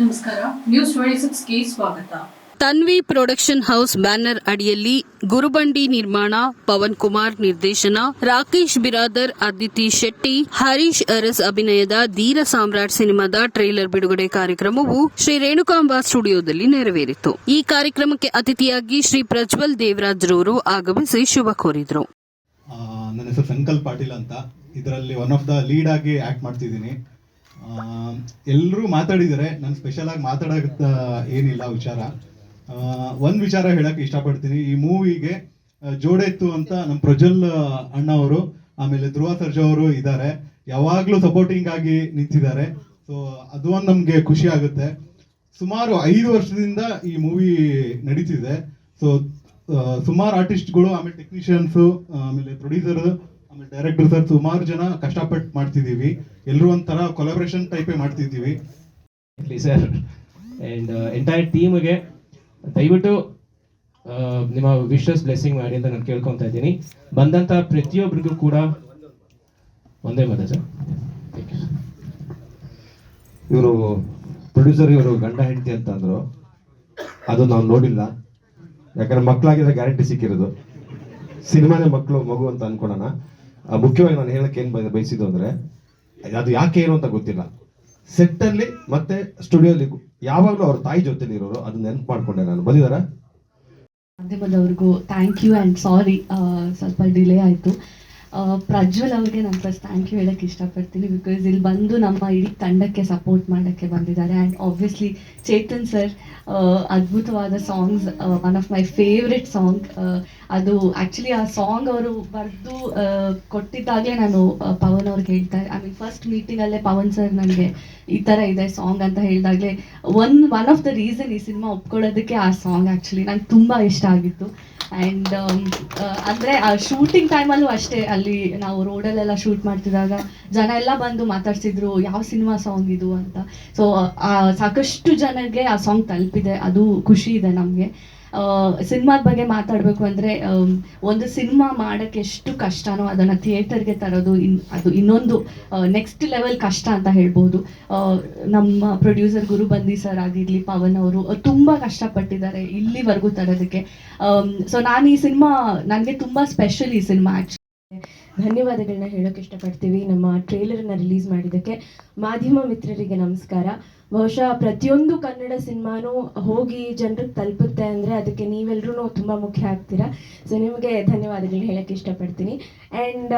ನಮಸ್ಕಾರ, ನ್ಯೂಸ್ 26ಗೆ ಸ್ವಾಗತ. Tanvi production house banner ಅಡಿಯಲ್ಲಿ ಗುರುಬಂಡಿ ನಿರ್ಮಾಣ, ಪವನ್ ಕುಮಾರ್ ನಿರ್ದೇಶನ, ರಾಕೇಶ್ ಬಿರಾದರ್, ಅದಿತಿ ಶೆಟ್ಟಿ, ಹರೀಶ್ ಅರಸ್ ಅಭಿನಯದ ಧೀರ ಸಾಮ್ರಾಟ್ ಸಿನಿಮಾದ ಟ್ರೇಲರ್ ಬಿಡುಗಡೆ ಕಾರ್ಯಕ್ರಮವು ಶ್ರೀ ರೇಣುಕಾಂಬ ಸ್ಟುಡಿಯೋದಲ್ಲಿ ನೆರವೇರಿತು. ಈ ಕಾರ್ಯಕ್ರಮಕ್ಕೆ ಅತಿಥಿಯಾಗಿ ಶ್ರೀ ಪ್ರಜ್ವಲ್ ದೇವರಾಜ್ ರವರು ಆಗಮಿಸಿ ಶುಭ ಕೋರಿದರು. ನನ್ನ ಹೆಸರು ಸಂಕಲ್ಪ್ ಪಾಟೀಲ್ ಅಂತ. ಇದರಲ್ಲಿ ಒನ್ ಆಫ್ ದ ಲೀಡ್ ಆಗಿ ಆಕ್ಟ್ ಮಾಡ್ತಿದ್ದೀನಿ. ಎಲ್ಲರೂ ಮಾತಾಡಿದರೆ ನಾನು ಸ್ಪೆಷಲ್ ಆಗಿ ಮಾತಾಡೋದ ಏನಿಲ್ಲ ವಿಚಾರ. ಒಂದು ವಿಚಾರ ಹೇಳಕ್ಕೆ ಇಷ್ಟಪಡ್ತೀನಿ. ಈ ಮೂವಿಗೆ ಜೋಡೆತ್ತು ಅಂತ ನಮ್ಮ ಪ್ರಜ್ವಲ್ ಅಣ್ಣ ಅವರು, ಆಮೇಲೆ ಧ್ರುವ ಸರ್ಜಾ ಅವರು ಇದ್ದಾರೆ. ಯಾವಾಗಲೂ ಸಪೋರ್ಟಿಂಗ್ ಆಗಿ ನಿಂತಿದ್ದಾರೆ. ಸೊ ಅದು ಒಂದು ನಮಗೆ ಖುಷಿ ಆಗುತ್ತೆ. ಸುಮಾರು 5 ವರ್ಷದಿಂದ ಈ ಮೂವಿ ನಡೀತಿದೆ. ಸೊ ಸುಮಾರು ಆರ್ಟಿಸ್ಟ್ಗಳು, ಆಮೇಲೆ ಟೆಕ್ನಿಷಿಯನ್ಸು, ಆಮೇಲೆ ಪ್ರೊಡ್ಯೂಸರ್, ಆಮೇಲೆ ಡೈರೆಕ್ಟರ್ ಸರ್, ಸುಮಾರು ಜನ ಕಷ್ಟಪಟ್ಟು ಮಾಡ್ತಿದ್ದೀವಿ. ಎಲ್ಲರೂ ಒಂಥರ ಕೊಲಾಬ್ರೇಷನ್ ಟೈಪೇ ಮಾಡ್ತಿದ್ದೀವಿ ಸರ್. ಆ್ಯಂಡ್ ಎಂಟೈರ್ ಟೀಮ್ಗೆ ದಯವಿಟ್ಟು ನಿಮ್ಮ ವಿಶಸ್ ಬ್ಲೆಸ್ಸಿಂಗ್ ಮಾಡಿ ಅಂತ ನಾನು ಕೇಳ್ಕೊತಾ ಇದ್ದೀನಿ. ಬಂದಂಥ ಪ್ರತಿಯೊಬ್ಬರಿಗೂ ಕೂಡ ಒಂದೇ ಮತ ಸರ್. ಇವರು ಪ್ರೊಡ್ಯೂಸರ್, ಇವರು ಗಂಡ ಹೆಂಡತಿ ಅಂತ ಅಂದರು. ಅದು ನಾವು ನೋಡಿಲ್ಲ, ಯಾಕಂದ್ರೆ ಮಕ್ಕಳಾಗಿದ್ರೆ ಗ್ಯಾರಂಟಿ ಸಿಕ್ಕಿರೋದು. ಸಿನಿಮಾನೇ ಮಕ್ಕಳು ಮಗು ಅಂತ ಅನ್ಕೊಳ್ಳೋಣ. ಮುಖ್ಯವಾಗಿ ನಾನು ಹೇಳಕ್ಕೆ ಏನು ಬಯಸಿದ್ದು ಅಂದರೆ, ಅದು ಯಾಕೆ ಏನು ಅಂತ ಗೊತ್ತಿಲ್ಲ. ಸೆಟ್ಟಲ್ಲಿ ಮತ್ತೆ ಸ್ಟುಡಿಯೋಲಿ ಯಾವಾಗಲೂ ಅವ್ರ ತಾಯಿ ಜೊತೆಲಿ ಇರೋರು, ಅದನ್ನ ನೆನಪು ಮಾಡ್ಕೊಂಡೆ ನಾನು. ಬಂದಿದ್ದಾರಾ? ಮಾಧ್ಯಮದವ್ರಿಗೂ ಥ್ಯಾಂಕ್ ಯು ಆ್ಯಂಡ್ ಸಾರಿ, ಸ್ವಲ್ಪ ಡಿಲೇ ಆಯಿತು. ಪ್ರಜ್ವಲ್ ಅವ್ರಿಗೆ ನಾನು ಫಸ್ಟ್ ಥ್ಯಾಂಕ್ ಯು ಹೇಳಕ್ಕೆ ಇಷ್ಟಪಡ್ತೀನಿ. ಬಿಕಾಸ್ ಇಲ್ಲಿ ಬಂದು ನಮ್ಮ ಇಡೀ ತಂಡಕ್ಕೆ ಸಪೋರ್ಟ್ ಮಾಡೋಕ್ಕೆ ಬಂದಿದ್ದಾರೆ. ಆ್ಯಂಡ್ ಆಬ್ವಿಯಸ್ಲಿ ಚೇತನ್ ಸರ್, ಅದ್ಭುತವಾದ songs, one of my favourite song. ಅದು ಆ್ಯಕ್ಚುಲಿ ಆ ಸಾಂಗ್ ಅವರು ಬರೆದು ಕೊಟ್ಟಿದ್ದಾಗಲೇ ನಾನು ಪವನ್ ಅವ್ರಿಗೆ ಹೇಳ್ತಾ, ಐ ಮೀನ್ ಫಸ್ಟ್ ಮೀಟಿಂಗಲ್ಲೇ ಪವನ್ ಸರ್ ನನಗೆ ಈ ಥರ ಇದೆ ಸಾಂಗ್ ಅಂತ ಹೇಳಿದಾಗಲೇ ಒನ್ ಆಫ್ ದ ರೀಸನ್ ಈ ಸಿನಿಮಾ ಒಪ್ಕೊಳ್ಳೋದಕ್ಕೆ ಆ ಸಾಂಗ್ ಆ್ಯಕ್ಚುಲಿ ನಂಗೆ ತುಂಬ ಇಷ್ಟ ಆಗಿತ್ತು. ಆ್ಯಂಡ್ ಅಂದರೆ ಆ ಶೂಟಿಂಗ್ ಟೈಮಲ್ಲೂ ಅಷ್ಟೇ, ಅಲ್ಲಿ ನಾವು ರೋಡಲ್ಲೆಲ್ಲ ಶೂಟ್ ಮಾಡ್ತಿದ್ದಾಗ ಜನ ಎಲ್ಲ ಬಂದು ಮಾತಾಡ್ಸಿದ್ರು ಯಾವ ಸಿನಿಮಾ ಸಾಂಗ್ ಇದು ಅಂತ. ಸೊ ಸಾಕಷ್ಟು ಜನಕ್ಕೆ ಆ ಸಾಂಗ್ ತಲುಪಿದೆ, ಅದು ಖುಷಿ ಇದೆ ನಮಗೆ. ಸಿನಿಮಾದ ಬಗ್ಗೆ ಮಾತಾಡಬೇಕು ಅಂದರೆ, ಒಂದು ಸಿನಿಮಾ ಮಾಡೋಕ್ಕೆ ಎಷ್ಟು ಕಷ್ಟನೋ ಅದನ್ನು ಥಿಯೇಟರ್ಗೆ ತರೋದು ಅದು ಇನ್ನೊಂದು ನೆಕ್ಸ್ಟ್ ಲೆವೆಲ್ ಕಷ್ಟ ಅಂತ ಹೇಳ್ಬೋದು. ನಮ್ಮ ಪ್ರೊಡ್ಯೂಸರ್ ಗುರುಬಂದಿ ಸರ್ ಆಗಿರಲಿ, ಪವನ್ ಅವರು ತುಂಬ ಕಷ್ಟಪಟ್ಟಿದ್ದಾರೆ ಇಲ್ಲಿವರೆಗೂ ತರೋದಕ್ಕೆ. ಸೊ ನಾನು ಈ ಸಿನಿಮಾ, ನನಗೆ ತುಂಬ ಸ್ಪೆಷಲ್ ಈ ಸಿನಿಮಾ ಆ್ಯಕ್ಚುಲಿ. ಧನ್ಯವಾದಗಳನ್ನ ಹೇಳೋಕೆ ಇಷ್ಟಪಡ್ತೀವಿ ನಮ್ಮ ಟ್ರೇಲರ್ನ ರಿಲೀಸ್ ಮಾಡಿದ್ದಕ್ಕೆ. ಮಾಧ್ಯಮ ಮಿತ್ರರಿಗೆ ನಮಸ್ಕಾರ. ಬಹುಶಃ ಪ್ರತಿಯೊಂದು ಕನ್ನಡ ಸಿನಿಮಾನೂ ಹೋಗಿ ಜನರಿಗೆ ತಲುಪುತ್ತೆ ಅಂದರೆ ಅದಕ್ಕೆ ನೀವೆಲ್ಲರೂ ತುಂಬ ಮುಖ್ಯ ಆಗ್ತೀರಾ. ಸೊ ನಿಮಗೆ ಧನ್ಯವಾದಗಳನ್ನ ಹೇಳೋಕ್ಕೆ ಇಷ್ಟಪಡ್ತೀನಿ. ಆ್ಯಂಡ್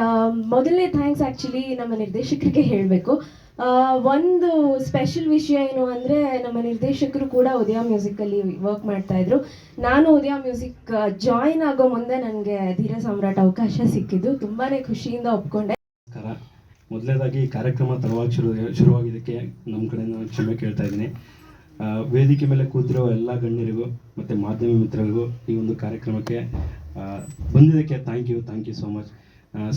ಮೊದಲನೇ ಥ್ಯಾಂಕ್ಸ್ ಆ್ಯಕ್ಚುಲಿ ನಮ್ಮ ನಿರ್ದೇಶಕರಿಗೆ ಹೇಳಬೇಕು. ಒಂದು ಸ್ಪೆಷಲ್ ವಿಷಯ ಏನು ಅಂದರೆ, ನಮ್ಮ ನಿರ್ದೇಶಕರು ಕೂಡ ಉದಯ ಮ್ಯೂಸಿಕಲ್ಲಿ ವರ್ಕ್ ಮಾಡ್ತಾಯಿದ್ರು. ನಾನು ಉದಯ ಮ್ಯೂಸಿಕ್ ಜಾಯಿನ್ ಆಗೋ ಮುಂದೆ ನನಗೆ ಧೀರ ಸಾಮ್ರಾಟ್ ಅವಕಾಶ ಸಿಕ್ಕಿದ್ದು. ತುಂಬಾ ಖುಷಿಯಿಂದ ಒಪ್ಕೊಂಡೆ. ಮೊದಲನೇದಾಗಿ ಕಾರ್ಯಕ್ರಮ ತಡವಾಗಿ ಶುರುವಾಗಿದ್ದಕ್ಕೆ ನಮ್ಮ ಕಡೆ ನಾನು ಕ್ಷಮೆ ಕೇಳ್ತಾ ಇದ್ದೀನಿ. ವೇದಿಕೆ ಮೇಲೆ ಕೂತಿರೋ ಎಲ್ಲ ಗಣ್ಯರಿಗೂ ಮತ್ತು ಮಾಧ್ಯಮ ಮಿತ್ರರಿಗೂ ಈ ಒಂದು ಕಾರ್ಯಕ್ರಮಕ್ಕೆ ಬಂದಿದ್ದಕ್ಕೆ thank you so much.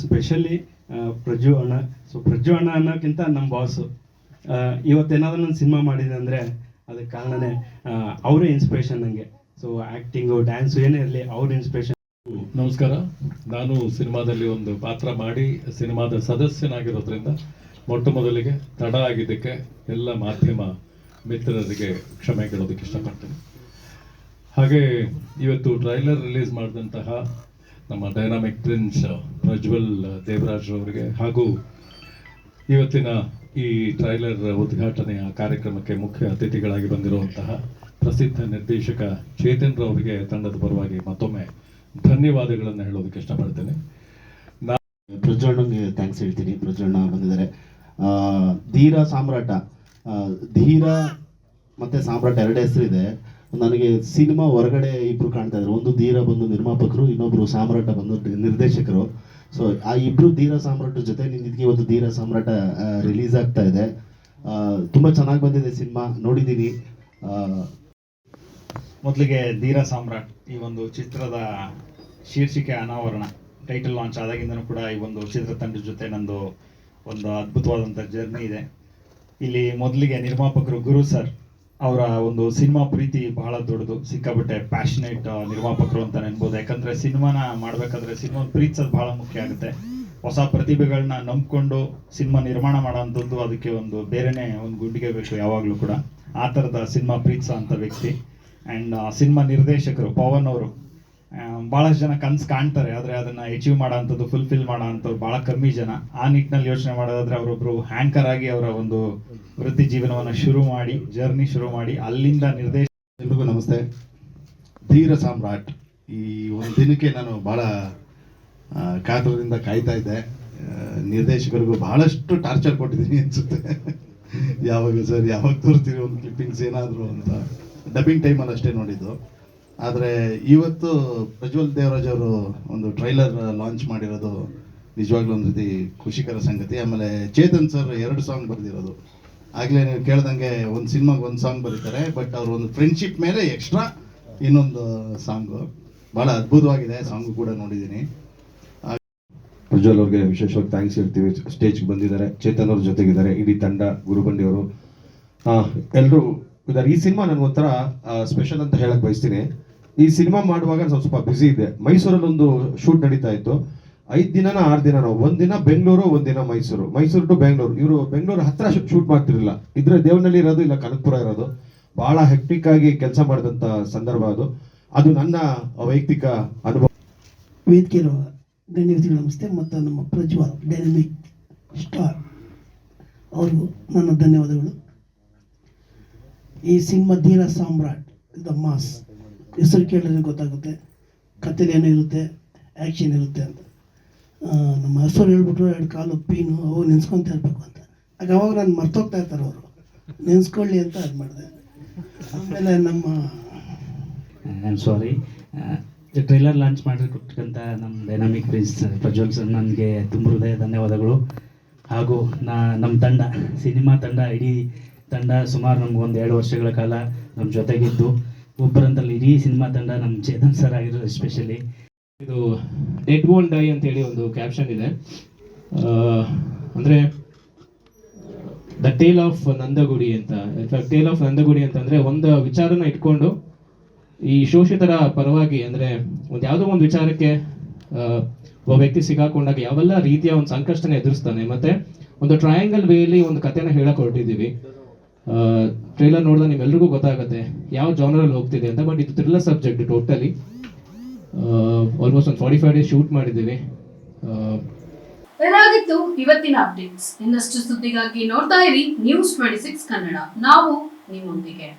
Specially Prajju ಅಣ್ಣ. ಸೊ ಪ್ರಜ್ಜು ಅಣ್ಣ ಅನ್ನೋಕ್ಕಿಂತ ನಮ್ಮ ಬಾಸು. ಇವತ್ತೇನಾದರೂ ನಾನು ಸಿನಿಮಾ ಮಾಡಿದೆ ಅಂದರೆ ಅದಕ್ಕೆ ಕಾರಣನೇ ಅವರೇ ಇನ್ಸ್ಪಿರೇಷನ್ ನನಗೆ. ಸೊ ಆ್ಯಕ್ಟಿಂಗು, ಡ್ಯಾನ್ಸು ಏನೇ ಇರಲಿ ಅವ್ರ ಇನ್ಸ್ಪಿರೇಷನ್. ನಮಸ್ಕಾರ. ನಾನು ಸಿನಿಮಾದಲ್ಲಿ ಒಂದು ಪಾತ್ರ ಮಾಡಿ ಸಿನಿಮಾದ ಸದಸ್ಯನಾಗಿರೋದ್ರಿಂದ ಮೊಟ್ಟ ಮೊದಲಿಗೆ ತಡ ಆಗಿದ್ದಕ್ಕೆ ಎಲ್ಲ ಮಾಧ್ಯಮ ಮಿತ್ರರಿಗೆ ಕ್ಷಮೆ ಕೇಳೋದಕ್ಕೆ ಇಷ್ಟಪಡ್ತೀನಿ. ಹಾಗೆ ಇವತ್ತು ಟ್ರೈಲರ್ ರಿಲೀಸ್ ಮಾಡಿದಂತಹ ನಮ್ಮ ಡೈನಾಮಿಕ್ ಪ್ರಿನ್ಸ್ ಪ್ರಜ್ವಲ್ ದೇವರಾಜ್ ಅವರಿಗೆ ಹಾಗೂ ಇವತ್ತಿನ ಈ ಟ್ರೈಲರ್ ಉದ್ಘಾಟನೆಯ ಕಾರ್ಯಕ್ರಮಕ್ಕೆ ಮುಖ್ಯ ಅತಿಥಿಗಳಾಗಿ ಬಂದಿರುವಂತಹ ಪ್ರಸಿದ್ಧ ನಿರ್ದೇಶಕ ಚೇತನ್ ರವರಿಗೆ ತಂಡದ ಪರವಾಗಿ ಮತ್ತೊಮ್ಮೆ ಧನ್ಯವಾದಗಳನ್ನು ಹೇಳೋದಕ್ಕೆ ಇಷ್ಟಪಡ್ತೇನೆ. ಪ್ರಜ್ವಲ್ಗೆ ಥ್ಯಾಂಕ್ಸ್ ಹೇಳ್ತೀನಿ. ಪ್ರಜ್ವಲ್ ಬಂದಿದ್ದಾರೆ. ಧೀರ ಸಾಮ್ರಾಟ, ಧೀರ ಮತ್ತು ಸಾಮ್ರಾಟ ಎರಡು ಹೆಸರಿದೆ. ನನಗೆ ಸಿನಿಮಾ ಹೊರಗಡೆ ಇಬ್ಬರು ಕಾಣ್ತಾ ಇದ್ರು. ಒಂದು ಧೀರ ಬಂದು ನಿರ್ಮಾಪಕರು, ಇನ್ನೊಬ್ಬರು ಸಾಮ್ರಾಟ ಬಂದು ನಿರ್ದೇಶಕರು. ಸೊ ಆ ಇಬ್ಬರು ಧೀರ ಸಾಮ್ರಾಟ ಜೊತೆ ನಿಂತಿದ್ದಕ್ಕೆ ಇವತ್ತು ಧೀರ ಸಾಮ್ರಾಟ ರಿಲೀಸ್ ಆಗ್ತಾ ಇದೆ. ತುಂಬ ಚೆನ್ನಾಗಿ ಬಂದಿದೆ ಸಿನಿಮಾ, ನೋಡಿದ್ದೀನಿ. ಮೊದಲಿಗೆ ಧೀರ ಸಾಮ್ರಾಟ್ ಈ ಒಂದು ಚಿತ್ರದ ಶೀರ್ಷಿಕೆ ಅನಾವರಣ, ಟೈಟಲ್ ಲಾಂಚ್ ಆದಾಗಿಂದನೂ ಕೂಡ ಈ ಒಂದು ಚಿತ್ರತಂಡದ ಜೊತೆ ನಂದು ಒಂದು ಅದ್ಭುತವಾದಂಥ ಜರ್ನಿ ಇದೆ. ಇಲ್ಲಿ ಮೊದಲಿಗೆ ನಿರ್ಮಾಪಕರು ಗುರು ಸರ್ ಅವರ ಒಂದು ಸಿನಿಮಾ ಪ್ರೀತಿ ಬಹಳ ದೊಡ್ಡದು, ಸಿಕ್ಕಾಬಿಟ್ಟೆ ಪ್ಯಾಷನೇಟ್ ನಿರ್ಮಾಪಕರು ಅಂತ ಅನ್ಬೋದು. ಯಾಕಂದರೆ ಸಿನಿಮಾನ ಮಾಡಬೇಕಾದ್ರೆ ಸಿನಿಮಾ ಪ್ರೀತಿಸೋದು ಬಹಳ ಮುಖ್ಯ ಆಗುತ್ತೆ. ಹೊಸ ಪ್ರತಿಭೆಗಳನ್ನ ನಂಬಿಕೊಂಡು ಸಿನಿಮಾ ನಿರ್ಮಾಣ ಮಾಡೋವಂಥದ್ದು, ಅದಕ್ಕೆ ಒಂದು ಬೇರೆನೇ ಒಂದು ಗುಂಡಿಗೆ ಬೇಕು ಯಾವಾಗಲೂ ಕೂಡ. ಆ ಥರದ ಸಿನಿಮಾ ಪ್ರೀತಿಸೋ ಅಂಥ ವ್ಯಕ್ತಿ. ಆ್ಯಂಡ್ ಸಿನಿಮಾ ನಿರ್ದೇಶಕರು ಪವನ್ ಅವರು ಭಾಳಷ್ಟು ಜನ ಕನಸು ಕಾಣ್ತಾರೆ, ಆದರೆ ಅದನ್ನು ಅಚೀವ್ ಮಾಡೋ ಅಂಥದ್ದು, ಫುಲ್ಫಿಲ್ ಮಾಡೋ ಅಂಥವ್ರು ಭಾಳ ಕಮ್ಮಿ ಜನ. ಆ ನಿಟ್ಟಿನಲ್ಲಿ ಯೋಚನೆ ಮಾಡೋದಾದರೆ ಅವರೊಬ್ಬರು ಹ್ಯಾಂಕರ್ ಆಗಿ ಅವರ ಒಂದು ವೃತ್ತಿ ಜೀವನವನ್ನು ಜರ್ನಿ ಶುರು ಮಾಡಿ ಅಲ್ಲಿಂದ ಎಲ್ರಿಗೂ ನಮಸ್ತೆ. ಧೀರ ಸಾಮ್ರಾಟ್ ಈ ಒಂದು ದಿನಕ್ಕೆ ನಾನು ಭಾಳ ಕಾತರದಿಂದ ಕಾಯ್ತಾ ಇದ್ದೆ. ನಿರ್ದೇಶಕರಿಗೂ ಬಹಳಷ್ಟು ಟಾರ್ಚರ್ ಕೊಟ್ಟಿದ್ದೀನಿ ಅನಿಸುತ್ತೆ. ಯಾವಾಗ ತೋರಿಸ್ತೀರಿ ಒಂದು ಕ್ಲಿಪ್ಪಿಂಗ್ಸ್ ಏನಾದರೂ ಅಂತ. ಡಬ್ಬಿಂಗ್ ಟೈಮಲ್ಲಿ ಅಷ್ಟೇ ನೋಡಿದ್ದು. ಆದರೆ ಇವತ್ತು ಪ್ರಜ್ವಲ್ ದೇವರಾಜ್ ಅವರು ಒಂದು ಟ್ರೈಲರ್ ಲಾಂಚ್ ಮಾಡಿರೋದು ನಿಜವಾಗ್ಲೂ ಒಂದು ರೀತಿ ಖುಷಿಕರ ಸಂಗತಿ. ಆಮೇಲೆ ಚೇತನ್ ಸರ್ 2 ಸಾಂಗ್ ಬರೆದಿರೋದು. ಆಗಲೇ ನೀವು ಕೇಳ್ದಂಗೆ ಒಂದು ಸಿನಿಮಾಗೆ 1 ಸಾಂಗ್ ಬರೀತಾರೆ, ಬಟ್ ಅವರು ಒಂದು ಫ್ರೆಂಡ್ಶಿಪ್ ಮೇಲೆ ಎಕ್ಸ್ಟ್ರಾ ಇನ್ನೊಂದು ಸಾಂಗು ಭಾಳ ಅದ್ಭುತವಾಗಿದೆ. ಸಾಂಗು ಕೂಡ ನೋಡಿದ್ದೀನಿ. ಪ್ರಜ್ವಲ್ ಅವ್ರಿಗೆ ವಿಶೇಷವಾಗಿ ಥ್ಯಾಂಕ್ಸ್ ಹೇಳ್ತೀವಿ. ಸ್ಟೇಜ್ಗೆ ಬಂದಿದ್ದಾರೆ, ಚೇತನ್ ಅವ್ರ ಜೊತೆಗಿದ್ದಾರೆ, ಇಡೀ ತಂಡ, ಗುರುಬಂಡಿ ಅವರು ಎಲ್ಲರೂ ಇದ್ದಾರೆ. ಈ ಸಿನಿಮಾ ನನಗೊಂಥರ ಸ್ಪೆಷಲ್ ಅಂತ ಹೇಳಕ್ ಬಯಸ್ತೀನಿ. ಈ ಸಿನಿಮಾ ಮಾಡುವಾಗ ಸ್ವಲ್ಪ ಬ್ಯುಸಿ ಇದೆ. ಮೈಸೂರಲ್ಲಿ ಒಂದು ಶೂಟ್ ನಡೀತಾ ಇತ್ತು. 5 ದಿನನ 6 ದಿನ, ಒಂದು ದಿನ ಬೆಂಗಳೂರು, ಒಂದು ದಿನ ಮೈಸೂರು ಟು ಬೆಂಗಳೂರು. ಇವರು ಬೆಂಗಳೂರು ಹತ್ರ ಶೂಟ್ ಮಾಡ್ತಿರಲಿಲ್ಲ, ಇದ್ರೆ ದೇವನಹಳ್ಳಿ ಇರೋದು, ಇಲ್ಲ ಕನಕಪುರ ಇರೋದು. ಬಹಳ ಹೆಕ್ಟಿಕ್ ಆಗಿ ಕೆಲಸ ಮಾಡಿದಂಥ ಸಂದರ್ಭ ಅದು ನನ್ನ ವೈಯಕ್ತಿಕ ಅನುಭವ. ವೇದಿಕೆ ಇರುವ ಗಣ್ಯವ್ಯಕ್ತಿಗಳು ನಮಸ್ತೆ. ಮತ್ತು ನಮ್ಮ ಪ್ರಜ್ವಲ್ ಡೈನಮಿಕ್ ಸ್ಟಾರ್ ಅವ್ರಿಗೂ ನನ್ನ ಧನ್ಯವಾದಗಳು. ಈ cinema Dheera Samrat the mass ಹೆಸರು ಕೇಳಿದ್ರೆ ಗೊತ್ತಾಗುತ್ತೆ ಕಥೆಲಿ ಏನೋ ಇರುತ್ತೆ, ಆ್ಯಕ್ಷನ್ ಇರುತ್ತೆ ಅಂತ. ನಮ್ಮ ಹೆಸರು ಹೇಳ್ಬಿಟ್ರು 2 ಕಾಲು ಪೀನು ಅವು ನೆನ್ಸ್ಕೊತ ಇರಬೇಕು ಅಂತ. ಅವಾಗ ನಾನು ಮರ್ತೋಗ್ತಾ ಇರ್ತಾರೆ ಅವರು, ನೆನ್ಸ್ಕೊಳ್ಳಿ ಅಂತ ಅದು ಮಾಡಿದೆ. ಆಮೇಲೆ ನಮ್ಮ ಸಾರಿ ಟ್ರೈಲರ್ ಲಾಂಚ್ ಮಾಡಿಕೊಟ್ಟಂಥ ನಮ್ಮ ಡೈನಾಮಿಕ್ ಪ್ರಿನ್ಸ್ ಪ್ರಜ್ವಲ್ ಸರ್ ನನಗೆ ತುಂಬ ಹೃದಯ ಧನ್ಯವಾದಗಳು. ಹಾಗೂ ನಮ್ಮ ತಂಡ, ಸಿನಿಮಾ ತಂಡ, ಇಡೀ ತಂಡ ಸುಮಾರು ನಮ್ಗೆ 1-2 ವರ್ಷಗಳ ಕಾಲ ನಮ್ಮ ಜೊತೆಗಿದ್ದು, ಒಬ್ಬರಂತಲ್ಲಿ ಇಡೀ ಸಿನಿಮಾ ತಂಡ ನಮ್ಮ ಚೇತನ್ ಸರ್ ಆಗಿರೋದು ಎಸ್ಪೆಷಲಿ. ಇದು ಡೆಡ್ ವೋಂಟ್ ಡೈ ಅಂತೇಳಿ ಒಂದು ಕ್ಯಾಪ್ಷನ್ ಇದೆ. ಅಂದರೆ ದ ಟೇಲ್ ಆಫ್ ನಂದಗುಡಿ ಅಂತ. ಟೇಲ್ ಆಫ್ ನಂದಗುಡಿ ಅಂತಂದರೆ ಒಂದು ವಿಚಾರನ ಇಟ್ಕೊಂಡು ಈ ಶೋಷಿತರ ಪರವಾಗಿ, ಅಂದರೆ ಯಾವುದೋ ಒಂದು ವಿಚಾರಕ್ಕೆ ಒಬ್ಬ ವ್ಯಕ್ತಿ ಸಿಗಾಕೊಂಡಾಗ ಯಾವೆಲ್ಲ ರೀತಿಯ ಒಂದು ಸಂಕಷ್ಟನ ಎದುರಿಸ್ತಾನೆ, ಮತ್ತು ಒಂದು ಟ್ರಯಾಂಗಲ್ ವೇಯಲ್ಲಿ ಒಂದು ಕಥೆನ ಹೇಳಕ್ಕೆ ಹೊರಟಿದ್ದೀವಿ. ಟ್ರೈಲರ್ ನೋಡಿದ್ರೆ ನಿಮ್ಮೆಲ್ರಿಗೂ ಗೊತ್ತಾಗುತ್ತೆ ಯಾವ ಜಾನರಲ್ಲಿ ಹೋಗ್ತಿದೆ ಅಂತ. ಬಟ್ ಇದು ಥ್ರಿಲ್ಲರ್ ಸಬ್ಜೆಕ್ಟ್ ಟೋಟಲಿ. ಆಲ್ಮೋಸ್ಟ್ ಒಂದು 45 ಡೇಸ್ ಶೂಟ್ ಮಾಡಿದ್ದೀವಿ. ಇದಾಗಿತ್ತು ಇವತ್ತಿನ ಅಪ್ಡೇಟ್ಸ್. ಇನ್ನಷ್ಟು ಸುದ್ದಿಗಾಗಿ ನೋಡ್ತಾ ಇರಿ News 26 ಕನ್ನಡ. ನಾವು ನಿಮ್ಮೊಂದಿಗೆ.